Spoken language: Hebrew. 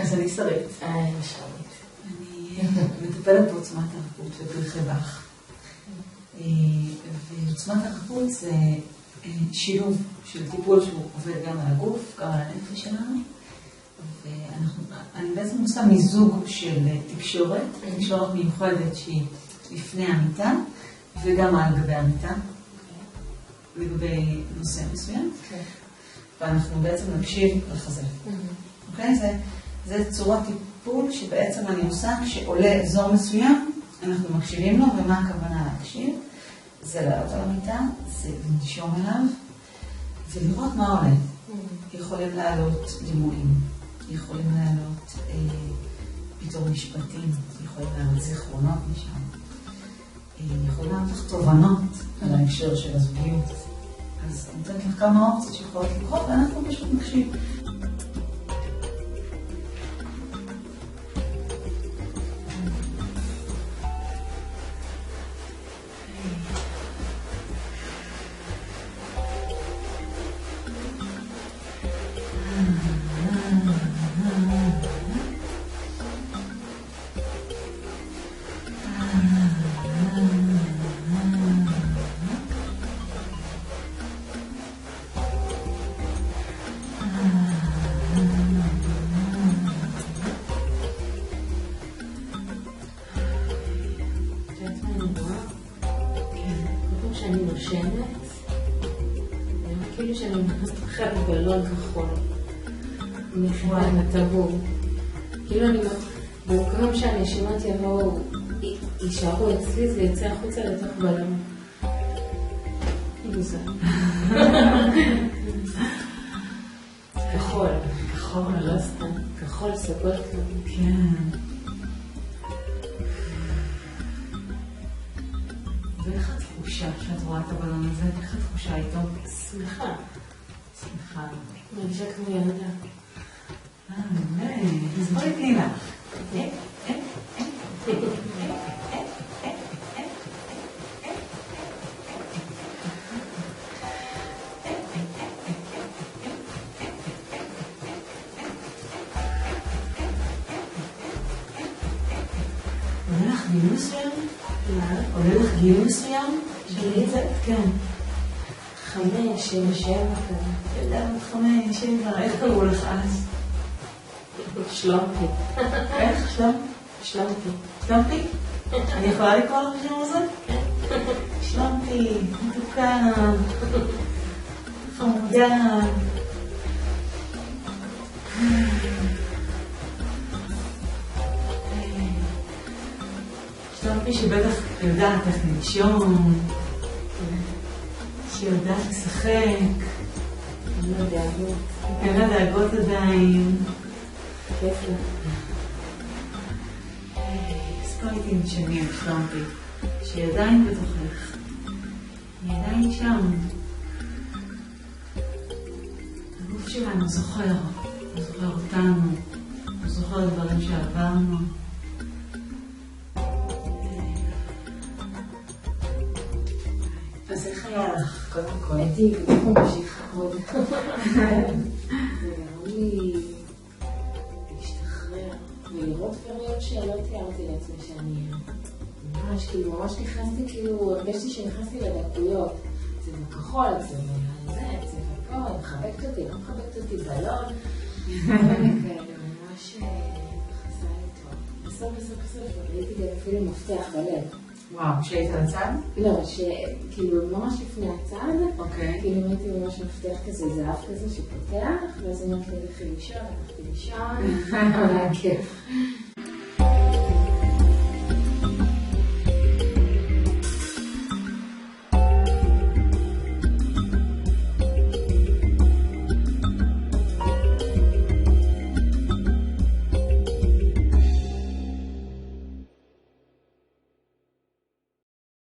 אז אני שרית. שרית. אני מטפלת בעוצמת הרפות ופרחי באך. ועוצמת הרפות זה שילוב של טיפול שהוא עובד גם על הגוף, גם על הנפש שלנו. ואני בעצם עושה מיזוג של תקשורת מיוחדת שהיא לפני המיטה, וגם על גבי המיטה, לגבי נושא מסוים. ואנחנו בעצם נקשיב לחזה. אוקיי? זה צורת טיפול שבעצם אני עושה כשעולה אזור מסוים, אנחנו מקשיבים לו, ומה הכוונה להקשיב? זה לעלות על המיטה, זה לנשום אליו, ולראות מה עולה. יכולים לעלות דימויים, יכולים לעלות פתאום משפטים, יכולים לעלות זיכרונות משם, יכולים לעלות תובנות על ההקשר של הזוגיות. אז אני נותנת לך כמה אופציות שיכולות לקרות, ואנחנו פשוט נקשיב. שאני נושמת, כאילו שאני נכנסת אחרי בלון כחול, נכנעת לטבור. כאילו אני במקום שהנשימות יבואו, יישארו אצלי, זה יצא החוצה לתוך בלון. מוזר. כחול. כחול, לא סתם. כחול סגול כזה. כן. ואיך התחושה שאת רואה את הבלון הזה? איך התחושה איתו? שמחה. שמחה. מרגישה כמו ילדה. אז בואי תני לך. עולה לך גיל מסוים? עולה לך גיל מסוים? גיל? כן. 5, 6, 7 כזה. ילדה 5, 7, איך קראו לך אז? שלומפי. איך? שלום? שלומפי. שלומפי? אני יכולה לקרוא לך בשם הזה? שלומפי, מתוקה, חמודה. שלומפי שבטח יודעת איך לנשום, שיודעת לשחק. אין לה דאגות. אין לה דאגות עדיין. כיף לה. אז בואי תנשמי על שלומפי, שהיא עדיין בתוכך. היא עדיין שם. הגוף שלנו זוכר, הוא זוכר אותנו, הוא זוכר דברים שעברנו. אז איך היה לך, קודם כל? הייתי כמו משיכה עוד. זה ראוי להשתחרר ולראות דברים שלא תיארתי לעצמי שאני ממש, כאילו ממש נכנסתי, כאילו הרגשתי שנכנסתי לדקויות. זה בכחול, זה פה, מחבקת אותי, לא מחבקת אותי, בלון. ממש חסה לי טוב. בסוף, ראיתי גם אפילו מפתח בלב. וואו, שהיית על הצד? לא, שכאילו ממש לפני הצד, אוקיי. כאילו הייתי ממש מפתח כזה זהב כזה שפותח, ואז אמרתי לכי לישון, הלכתי לישון, היה כיף.